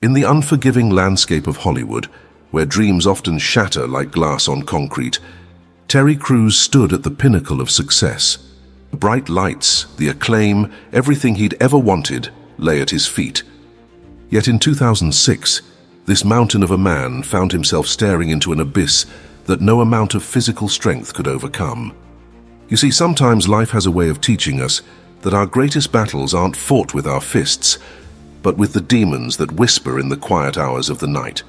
In the unforgiving landscape of Hollywood, where dreams often shatter like glass on concrete, Terry Crews stood at the pinnacle of success. The bright lights, the acclaim, everything he'd ever wanted lay at his feet. Yet in 2006, this mountain of a man found himself staring into an abyss that no amount of physical strength could overcome. You see, sometimes life has a way of teaching us that our greatest battles aren't fought with our fists, but with the demons that whisper in the quiet hours of the night.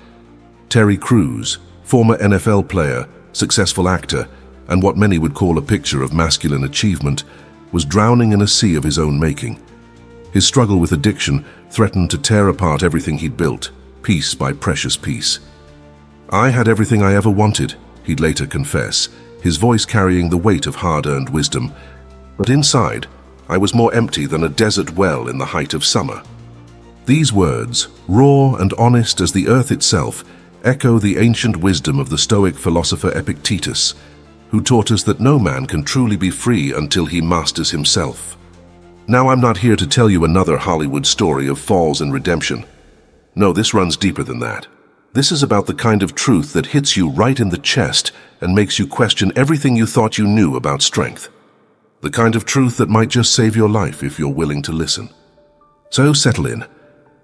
Terry Crews, former NFL player, successful actor, and what many would call a picture of masculine achievement, was drowning in a sea of his own making. His struggle with addiction threatened to tear apart everything he'd built, piece by precious piece. "I had everything I ever wanted," he'd later confess, his voice carrying the weight of hard-earned wisdom. "But inside, I was more empty than a desert well in the height of summer." These words, raw and honest as the earth itself, echo the ancient wisdom of the Stoic philosopher Epictetus, who taught us that no man can truly be free until he masters himself. Now, I'm not here to tell you another Hollywood story of falls and redemption. No, this runs deeper than that. This is about the kind of truth that hits you right in the chest and makes you question everything you thought you knew about strength. The kind of truth that might just save your life if you're willing to listen. So settle in,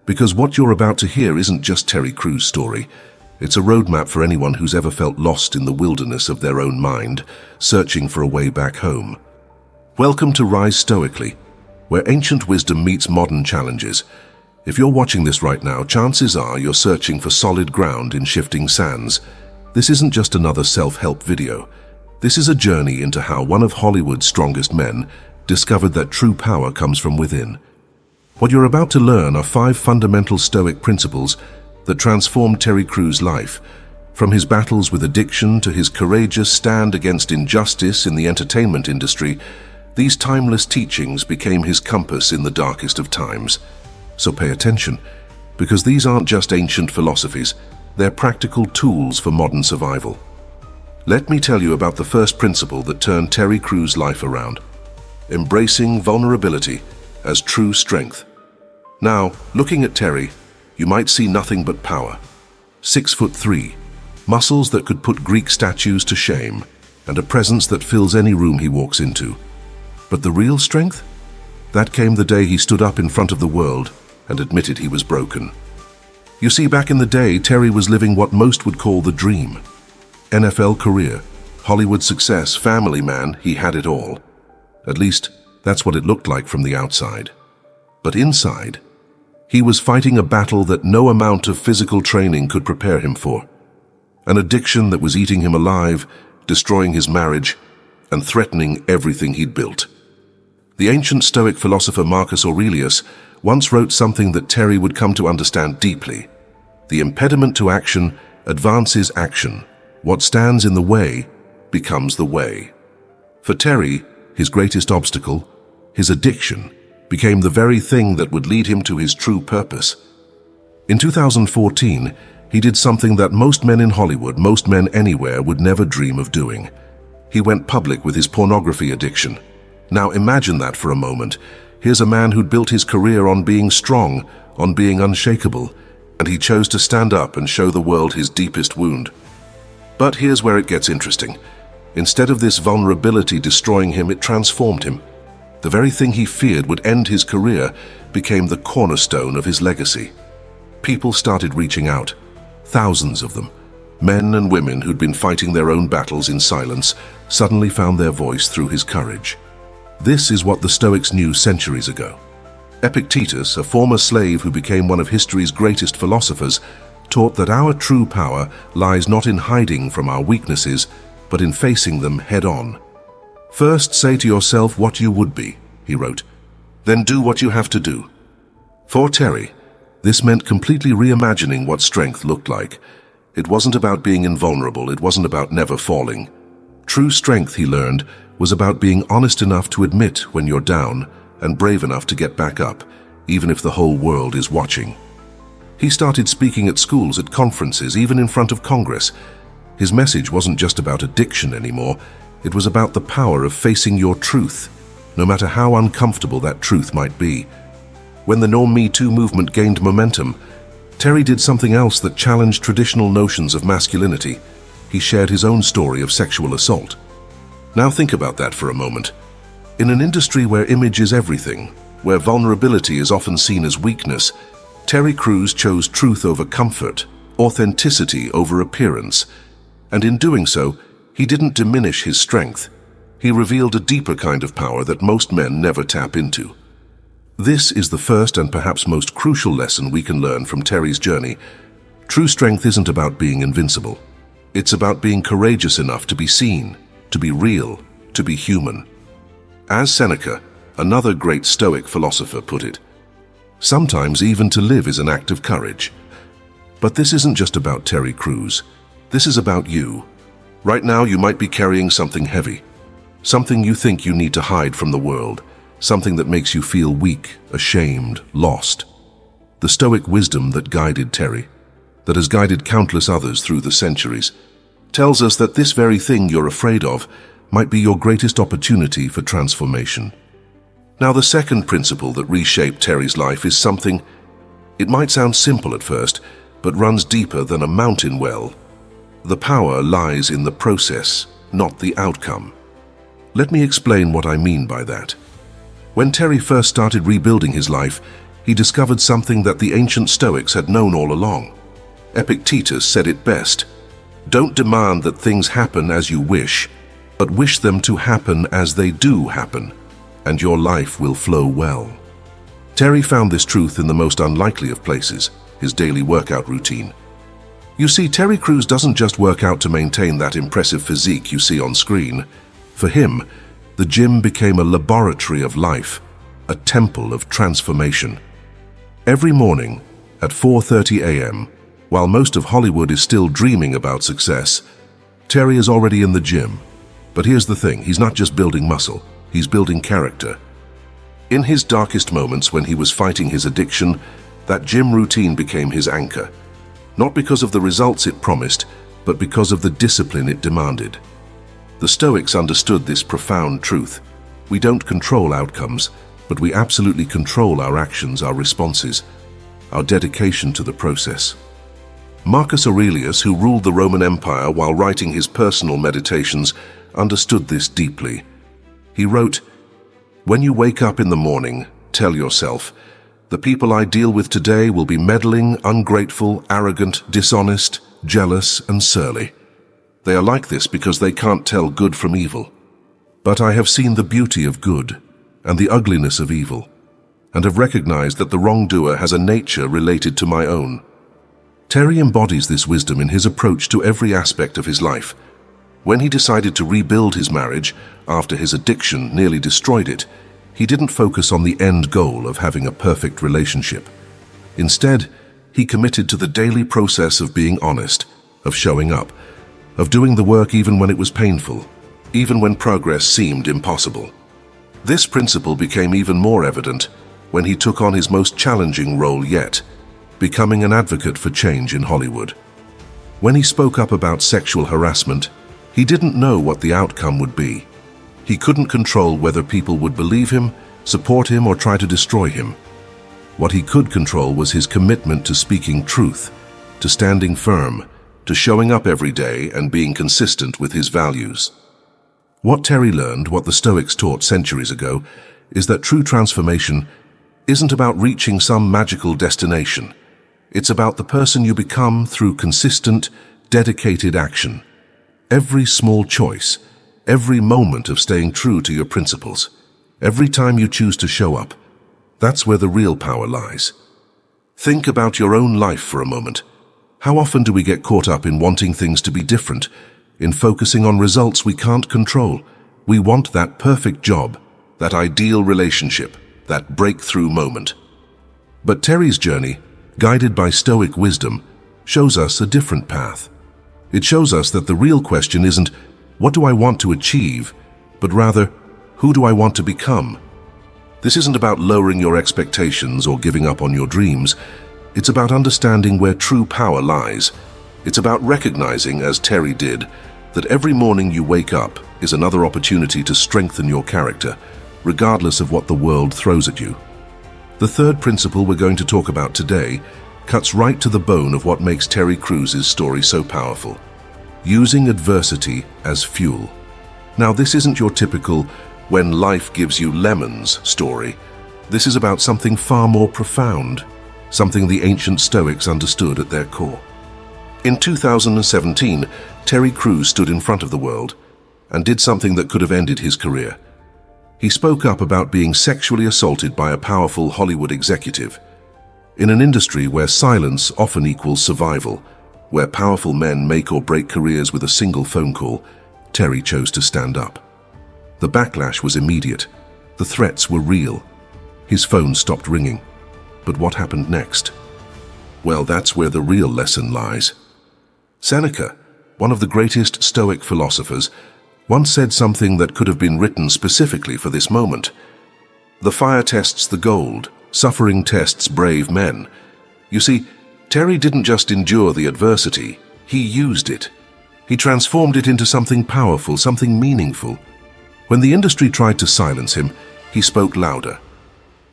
because what you're about to hear isn't just Terry Crews' story. It's a roadmap for anyone who's ever felt lost in the wilderness of their own mind, searching for a way back home. Welcome to Rise Stoically, where ancient wisdom meets modern challenges. If you're watching this right now, chances are you're searching for solid ground in shifting sands. This isn't just another self-help video. This is a journey into how one of Hollywood's strongest men discovered that true power comes from within. What you're about to learn are 5 fundamental Stoic principles that transformed Terry Crews' life. From his battles with addiction to his courageous stand against injustice in the entertainment industry, these timeless teachings became his compass in the darkest of times. So pay attention, because these aren't just ancient philosophies, they're practical tools for modern survival. Let me tell you about the first principle that turned Terry Crews' life around: embracing vulnerability as true strength. Now, looking at Terry, you might see nothing but power. 6'3", muscles that could put Greek statues to shame, and a presence that fills any room he walks into. But the real strength? That came the day he stood up in front of the world and admitted he was broken. You see, back in the day, Terry was living what most would call the dream. NFL career, Hollywood success, family man, he had it all. At least, that's what it looked like from the outside. But inside, he was fighting a battle that no amount of physical training could prepare him for. An addiction that was eating him alive, destroying his marriage, and threatening everything he'd built. The ancient Stoic philosopher Marcus Aurelius once wrote something that Terry would come to understand deeply. The impediment to action advances action. What stands in the way becomes the way. For Terry, his greatest obstacle, his addiction, became the very thing that would lead him to his true purpose. In 2014, he did something that most men in Hollywood, most men anywhere, would never dream of doing. He went public with his pornography addiction. Now imagine that for a moment. Here's a man who'd built his career on being strong, on being unshakable, and he chose to stand up and show the world his deepest wound. But here's where it gets interesting. Instead of this vulnerability destroying him, it transformed him. The very thing he feared would end his career became the cornerstone of his legacy. People started reaching out, thousands of them. Men and women who'd been fighting their own battles in silence suddenly found their voice through his courage. This is what the Stoics knew centuries ago. Epictetus, a former slave who became one of history's greatest philosophers, taught that our true power lies not in hiding from our weaknesses, but in facing them head-on. First, say to yourself what you would be, he wrote. Then do what you have to do. For Terry, this meant completely reimagining what strength looked like. It wasn't about being invulnerable, it wasn't about never falling. True strength, he learned, was about being honest enough to admit when you're down and brave enough to get back up, even if the whole world is watching. He started speaking at schools, at conferences, even in front of Congress. His message wasn't just about addiction anymore. It was about the power of facing your truth, no matter how uncomfortable that truth might be. When the No Me Too movement gained momentum, Terry did something else that challenged traditional notions of masculinity. He shared his own story of sexual assault. Now think about that for a moment. In an industry where image is everything, where vulnerability is often seen as weakness, Terry Crews chose truth over comfort, authenticity over appearance, and in doing so, he didn't diminish his strength. He revealed a deeper kind of power that most men never tap into. This is the first and perhaps most crucial lesson we can learn from Terry's journey. True strength isn't about being invincible. It's about being courageous enough to be seen, to be real, to be human. As Seneca, another great Stoic philosopher, put it, sometimes even to live is an act of courage. But this isn't just about Terry Crews. This is about you. Right now you might be carrying something heavy, something you think you need to hide from the world, something that makes you feel weak, ashamed, lost. The Stoic wisdom that guided Terry, that has guided countless others through the centuries, tells us that this very thing you're afraid of might be your greatest opportunity for transformation. Now, the second principle that reshaped Terry's life is something, it might sound simple at first, but runs deeper than a mountain well. The power lies in the process, not the outcome. Let me explain what I mean by that. When Terry first started rebuilding his life, he discovered something that the ancient Stoics had known all along. Epictetus said it best, "Don't demand that things happen as you wish, but wish them to happen as they do happen, and your life will flow well." Terry found this truth in the most unlikely of places, his daily workout routine. You see, Terry Crews doesn't just work out to maintain that impressive physique you see on screen. For him, the gym became a laboratory of life, a temple of transformation. Every morning, at 4:30 a.m., while most of Hollywood is still dreaming about success, Terry is already in the gym. But here's the thing, he's not just building muscle, he's building character. In his darkest moments when he was fighting his addiction, that gym routine became his anchor. Not because of the results it promised, but because of the discipline it demanded. The Stoics understood this profound truth. We don't control outcomes, but we absolutely control our actions, our responses, our dedication to the process. Marcus Aurelius, who ruled the Roman Empire while writing his personal meditations, understood this deeply. He wrote, "When you wake up in the morning, tell yourself, the people I deal with today will be meddling, ungrateful, arrogant, dishonest, jealous, and surly. They are like this because they can't tell good from evil. But I have seen the beauty of good and the ugliness of evil, and have recognized that the wrongdoer has a nature related to my own." Terry embodies this wisdom in his approach to every aspect of his life. When he decided to rebuild his marriage after his addiction nearly destroyed it, he didn't focus on the end goal of having a perfect relationship. Instead, he committed to the daily process of being honest, of showing up, of doing the work even when it was painful, even when progress seemed impossible. This principle became even more evident when he took on his most challenging role yet, becoming an advocate for change in Hollywood. When he spoke up about sexual harassment, he didn't know what the outcome would be. He couldn't control whether people would believe him, support him, or try to destroy him. What he could control was his commitment to speaking truth, to standing firm, to showing up every day and being consistent with his values. What Terry learned, what the Stoics taught centuries ago, is that true transformation isn't about reaching some magical destination. It's about the person you become through consistent, dedicated action. Every small choice, every moment of staying true to your principles, every time you choose to show up, that's where the real power lies. Think about your own life for a moment. How often do we get caught up in wanting things to be different, in focusing on results we can't control? We want that perfect job, that ideal relationship, that breakthrough moment. But Terry's journey, guided by Stoic wisdom, shows us a different path. It shows us that the real question isn't, what do I want to achieve, but rather, who do I want to become? This isn't about lowering your expectations or giving up on your dreams. It's about understanding where true power lies. It's about recognizing, as Terry did, that every morning you wake up is another opportunity to strengthen your character, regardless of what the world throws at you. The third principle we're going to talk about today cuts right to the bone of what makes Terry Crews's story so powerful: using adversity as fuel. Now, this isn't your typical "when life gives you lemons" story. This is about something far more profound, something the ancient Stoics understood at their core. In 2017, Terry Crews stood in front of the world and did something that could have ended his career. He spoke up about being sexually assaulted by a powerful Hollywood executive. In an industry where silence often equals survival, where powerful men make or break careers with a single phone call, Terry chose to stand up. The backlash was immediate. The threats were real. His phone stopped ringing. But what happened next? Well, that's where the real lesson lies. Seneca, one of the greatest Stoic philosophers, once said something that could have been written specifically for this moment. "The fire tests the gold, suffering tests brave men." You see, Terry didn't just endure the adversity, he used it. He transformed it into something powerful, something meaningful. When the industry tried to silence him, he spoke louder.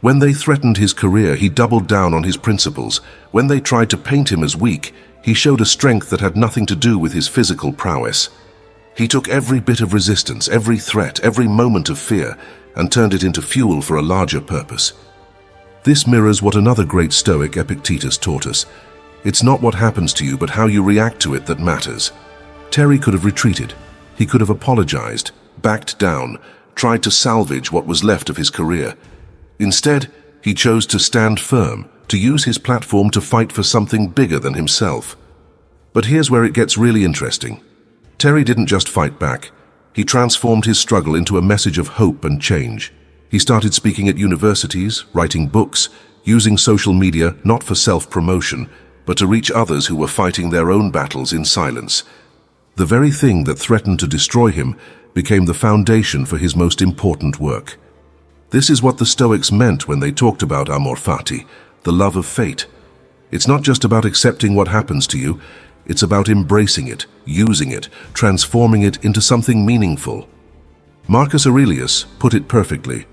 When they threatened his career, he doubled down on his principles. When they tried to paint him as weak, he showed a strength that had nothing to do with his physical prowess. He took every bit of resistance, every threat, every moment of fear, and turned it into fuel for a larger purpose. This mirrors what another great Stoic, Epictetus, taught us. It's not what happens to you, but how you react to it that matters. Terry could have retreated. He could have apologized, backed down, tried to salvage what was left of his career. Instead, he chose to stand firm, to use his platform to fight for something bigger than himself. But here's where it gets really interesting. Terry didn't just fight back. He transformed his struggle into a message of hope and change. He started speaking at universities, writing books, using social media not for self-promotion, but to reach others who were fighting their own battles in silence. The very thing that threatened to destroy him became the foundation for his most important work. This is what the Stoics meant when they talked about amor fati, the love of fate. It's not just about accepting what happens to you, it's about embracing it, using it, transforming it into something meaningful. Marcus Aurelius put it perfectly.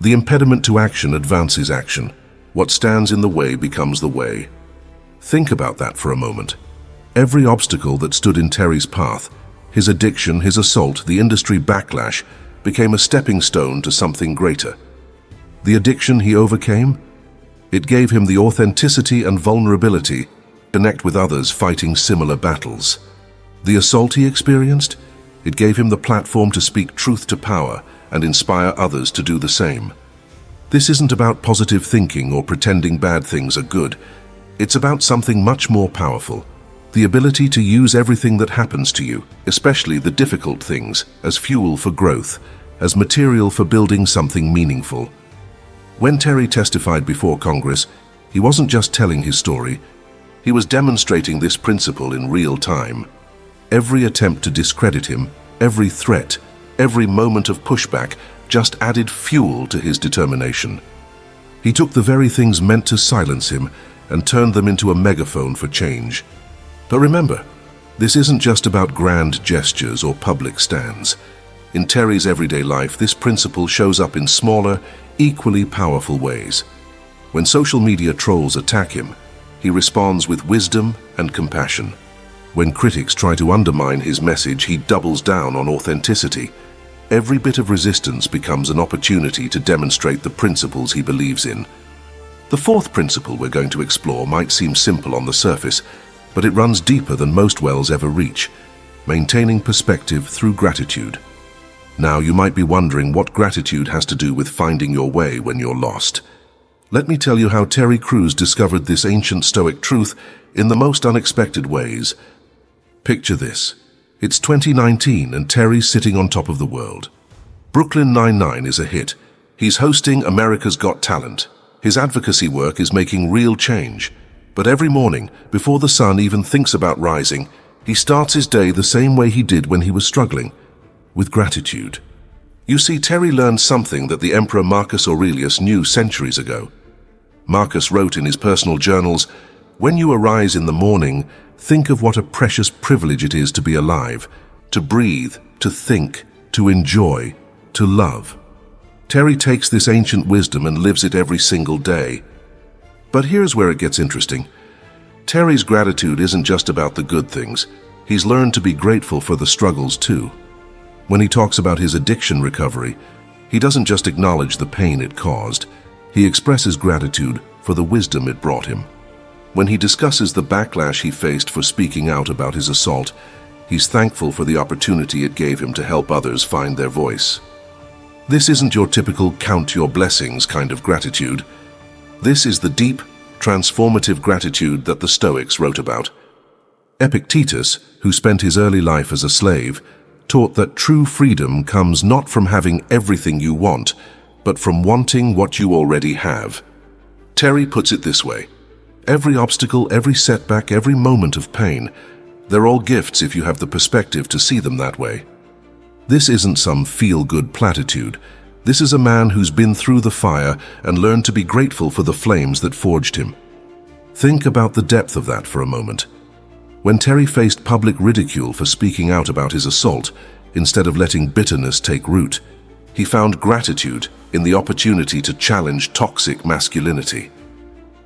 The impediment to action advances action. What stands in the way becomes the way. Think about that for a moment. Every obstacle that stood in Terry's path, his addiction, his assault, the industry backlash, became a stepping stone to something greater. The addiction he overcame? It gave him the authenticity and vulnerability to connect with others fighting similar battles. The assault he experienced? It gave him the platform to speak truth to power and inspire others to do the same. This isn't about positive thinking or pretending bad things are good. It's about something much more powerful. The ability to use everything that happens to you, especially the difficult things, as fuel for growth, as material for building something meaningful. When Terry testified before Congress, he wasn't just telling his story, he was demonstrating this principle in real time. Every attempt to discredit him, every threat, every moment of pushback just added fuel to his determination. He took the very things meant to silence him and turned them into a megaphone for change. But remember, this isn't just about grand gestures or public stands. In Terry's everyday life, this principle shows up in smaller, equally powerful ways. When social media trolls attack him, he responds with wisdom and compassion. When critics try to undermine his message, he doubles down on authenticity. Every bit of resistance becomes an opportunity to demonstrate the principles he believes in. The fourth principle we're going to explore might seem simple on the surface, but it runs deeper than most wells ever reach: maintaining perspective through gratitude. Now, you might be wondering what gratitude has to do with finding your way when you're lost. Let me tell you how Terry Crews discovered this ancient Stoic truth in the most unexpected ways. Picture this. It's 2019 and Terry's sitting on top of the world. Brooklyn Nine-Nine is a hit. He's hosting America's Got Talent. His advocacy work is making real change. But every morning, before the sun even thinks about rising, he starts his day the same way he did when he was struggling, with gratitude. You see, Terry learned something that the Emperor Marcus Aurelius knew centuries ago. Marcus wrote in his personal journals, "When you arise in the morning, think of what a precious privilege it is to be alive, to breathe, to think, to enjoy, to love." Terry takes this ancient wisdom and lives it every single day. But here's where it gets interesting. Terry's gratitude isn't just about the good things. He's learned to be grateful for the struggles too. When he talks about his addiction recovery, he doesn't just acknowledge the pain it caused. He expresses gratitude for the wisdom it brought him. When he discusses the backlash he faced for speaking out about his assault, he's thankful for the opportunity it gave him to help others find their voice. This isn't your typical count your blessings kind of gratitude. This is the deep, transformative gratitude that the Stoics wrote about. Epictetus, who spent his early life as a slave, taught that true freedom comes not from having everything you want, but from wanting what you already have. Terry puts it this way: every obstacle, every setback, every moment of pain, they're all gifts if you have the perspective to see them that way. This isn't some feel-good platitude. This is a man who's been through the fire and learned to be grateful for the flames that forged him. Think about the depth of that for a moment. When Terry faced public ridicule for speaking out about his assault, instead of letting bitterness take root, he found gratitude in the opportunity to challenge toxic masculinity.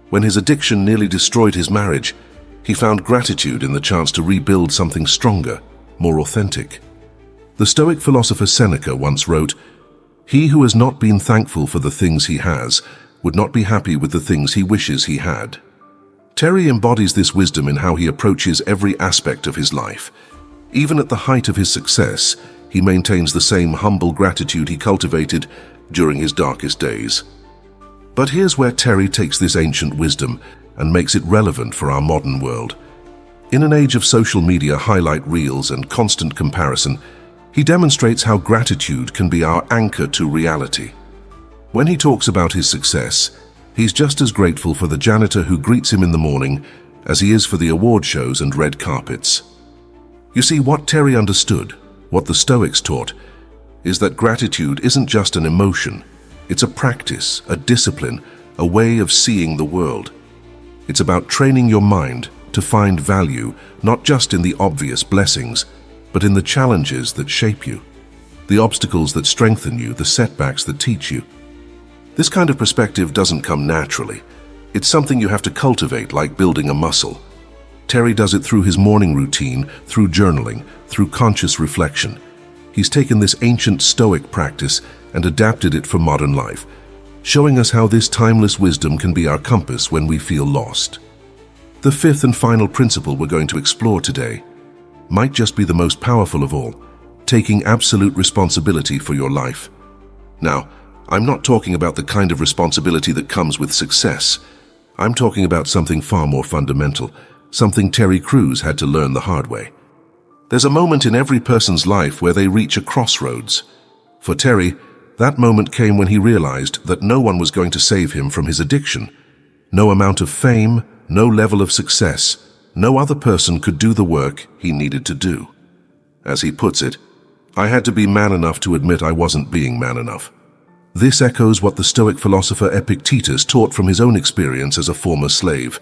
When his addiction nearly destroyed his marriage, he found gratitude in the chance to rebuild something stronger, more authentic. The Stoic philosopher Seneca once wrote, "He who has not been thankful for the things he has would not be happy with the things he wishes he had." Terry embodies this wisdom in how he approaches every aspect of his life. Even at the height of his success, he maintains the same humble gratitude he cultivated during his darkest days. But here's where Terry takes this ancient wisdom and makes it relevant for our modern world. In an age of social media highlight reels and constant comparison, he demonstrates how gratitude can be our anchor to reality. When he talks about his success, he's just as grateful for the janitor who greets him in the morning as he is for the award shows and red carpets. You see, what Terry understood, what the Stoics taught, is that gratitude isn't just an emotion. It's a practice, a discipline, a way of seeing the world. It's about training your mind to find value, not just in the obvious blessings, but in the challenges that shape you, the obstacles that strengthen you, the setbacks that teach you. This kind of perspective doesn't come naturally. It's something you have to cultivate, like building a muscle. Terry does it through his morning routine, through journaling, through conscious reflection. He's taken this ancient Stoic practice and adapted it for modern life, showing us how this timeless wisdom can be our compass when we feel lost. The fifth and final principle we're going to explore today might just be the most powerful of all: taking absolute responsibility for your life. Now, I'm not talking about the kind of responsibility that comes with success. I'm talking about something far more fundamental, something Terry Crews had to learn the hard way. There's a moment in every person's life where they reach a crossroads. For Terry, that moment came when he realized that no one was going to save him from his addiction. No amount of fame, no level of success, no other person could do the work he needed to do. As he puts it, "I had to be man enough to admit I wasn't being man enough." This echoes what the Stoic philosopher Epictetus taught from his own experience as a former slave.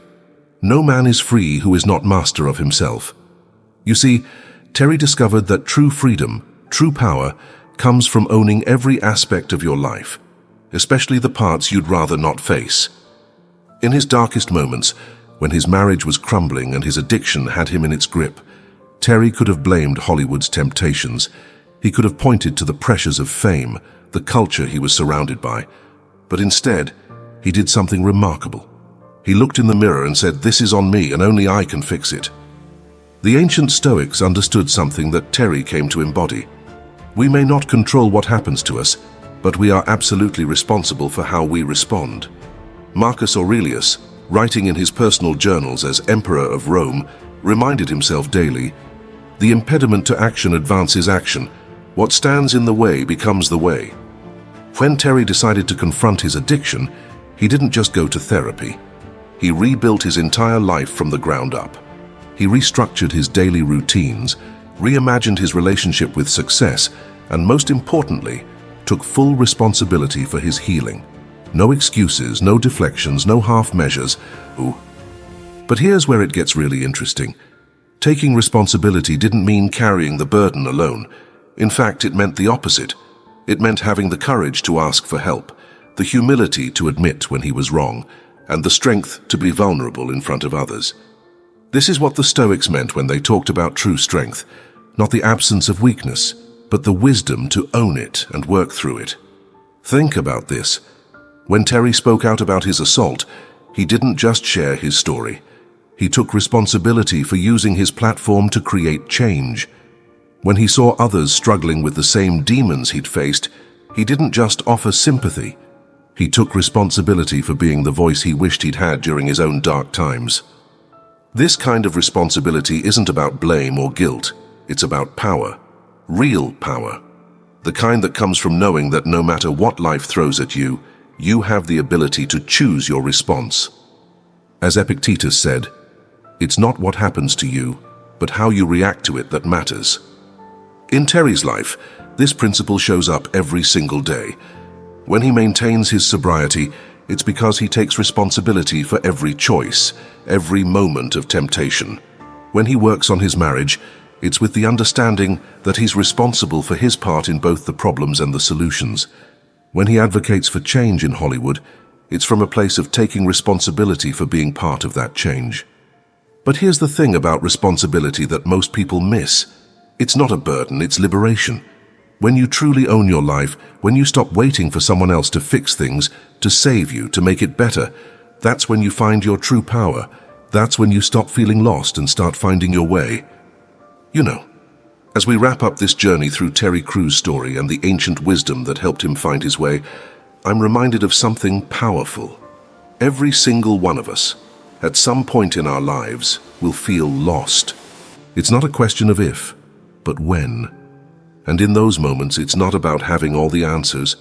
No man is free who is not master of himself. You see, Terry discovered that true freedom, true power, comes from owning every aspect of your life, especially the parts you'd rather not face. In his darkest moments, when his marriage was crumbling and his addiction had him in its grip, Terry could have blamed Hollywood's temptations. He could have pointed to the pressures of fame, the culture he was surrounded by. But instead, he did something remarkable. He looked in the mirror and said, "This is on me and only I can fix it." The ancient Stoics understood something that Terry came to embody. We may not control what happens to us, but we are absolutely responsible for how we respond. Marcus Aurelius, writing in his personal journals as Emperor of Rome, reminded himself daily, "The impediment to action advances action. What stands in the way becomes the way." When Terry decided to confront his addiction, he didn't just go to therapy. He rebuilt his entire life from the ground up. He restructured his daily routines, reimagined his relationship with success, and most importantly, took full responsibility for his healing. No excuses, no deflections, no half measures. Ooh. But here's where it gets really interesting. Taking responsibility didn't mean carrying the burden alone. In fact, it meant the opposite. It meant having the courage to ask for help, the humility to admit when he was wrong, and the strength to be vulnerable in front of others. This is what the Stoics meant when they talked about true strength, not the absence of weakness, but the wisdom to own it and work through it. Think about this. When Terry spoke out about his assault, he didn't just share his story. He took responsibility for using his platform to create change. When he saw others struggling with the same demons he'd faced, he didn't just offer sympathy. He took responsibility for being the voice he wished he'd had during his own dark times. This kind of responsibility isn't about blame or guilt. It's about power. Real power. The kind that comes from knowing that no matter what life throws at you, you have the ability to choose your response. As Epictetus said, "It's not what happens to you, but how you react to it that matters." In Terry's life, this principle shows up every single day. When he maintains his sobriety, it's because he takes responsibility for every choice, every moment of temptation. When he works on his marriage, it's with the understanding that he's responsible for his part in both the problems and the solutions. When he advocates for change in Hollywood, it's from a place of taking responsibility for being part of that change. But here's the thing about responsibility that most people miss. It's not a burden, it's liberation. When you truly own your life, when you stop waiting for someone else to fix things, to save you, to make it better, that's when you find your true power. That's when you stop feeling lost and start finding your way. You know, as we wrap up this journey through Terry Crews' story and the ancient wisdom that helped him find his way, I'm reminded of something powerful. Every single one of us, at some point in our lives, will feel lost. It's not a question of if, but when. And in those moments, it's not about having all the answers.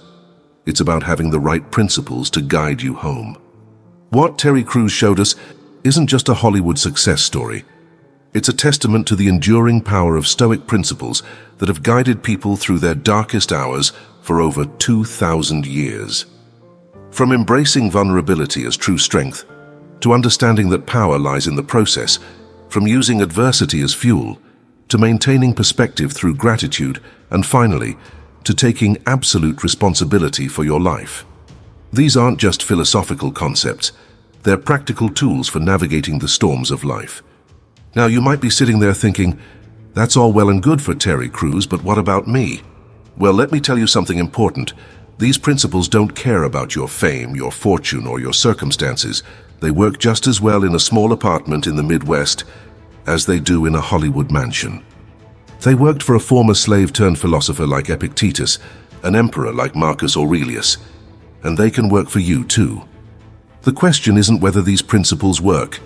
It's about having the right principles to guide you home. What Terry Crews showed us isn't just a Hollywood success story. It's a testament to the enduring power of Stoic principles that have guided people through their darkest hours for over 2,000 years. From embracing vulnerability as true strength, to understanding that power lies in the process, from using adversity as fuel, to maintaining perspective through gratitude, and finally, to taking absolute responsibility for your life. These aren't just philosophical concepts, they're practical tools for navigating the storms of life. Now, you might be sitting there thinking, that's all well and good for Terry Crews, but what about me? Well, let me tell you something important. These principles don't care about your fame, your fortune, or your circumstances. They work just as well in a small apartment in the Midwest as they do in a Hollywood mansion. They worked for a former slave-turned-philosopher like Epictetus, an emperor like Marcus Aurelius, and they can work for you too. The question isn't whether these principles work.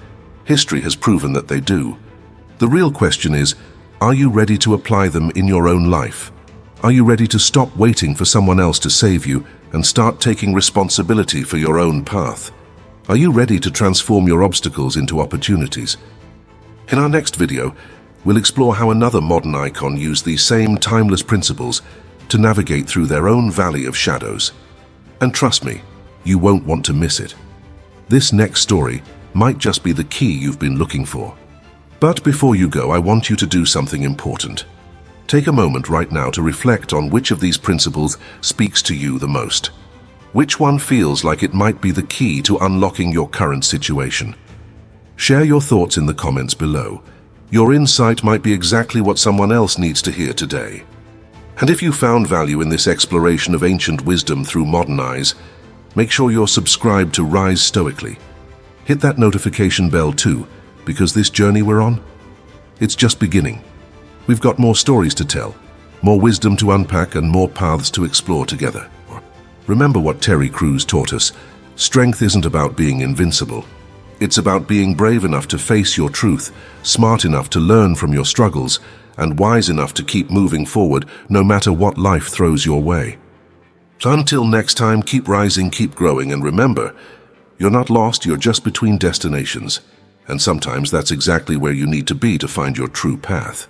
History has proven that they do. The real question is, are you ready to apply them in your own life? Are you ready to stop waiting for someone else to save you and start taking responsibility for your own path? Are you ready to transform your obstacles into opportunities? In our next video, we'll explore how another modern icon used these same timeless principles to navigate through their own valley of shadows. And trust me, you won't want to miss it. This next story might just be the key you've been looking for. But before you go, I want you to do something important. Take a moment right now to reflect on which of these principles speaks to you the most. Which one feels like it might be the key to unlocking your current situation? Share your thoughts in the comments below. Your insight might be exactly what someone else needs to hear today. And if you found value in this exploration of ancient wisdom through modern eyes, make sure you're subscribed to Rise Stoically. Hit that notification bell too, because this journey we're on, it's just beginning. We've got more stories to tell, more wisdom to unpack, and more paths to explore together. Remember what Terry Crews taught us. Strength isn't about being invincible. It's about being brave enough to face your truth, smart enough to learn from your struggles, and wise enough to keep moving forward no matter what life throws your way. So until next time, keep rising, keep growing, and remember, you're not lost, you're just between destinations. And sometimes that's exactly where you need to be to find your true path.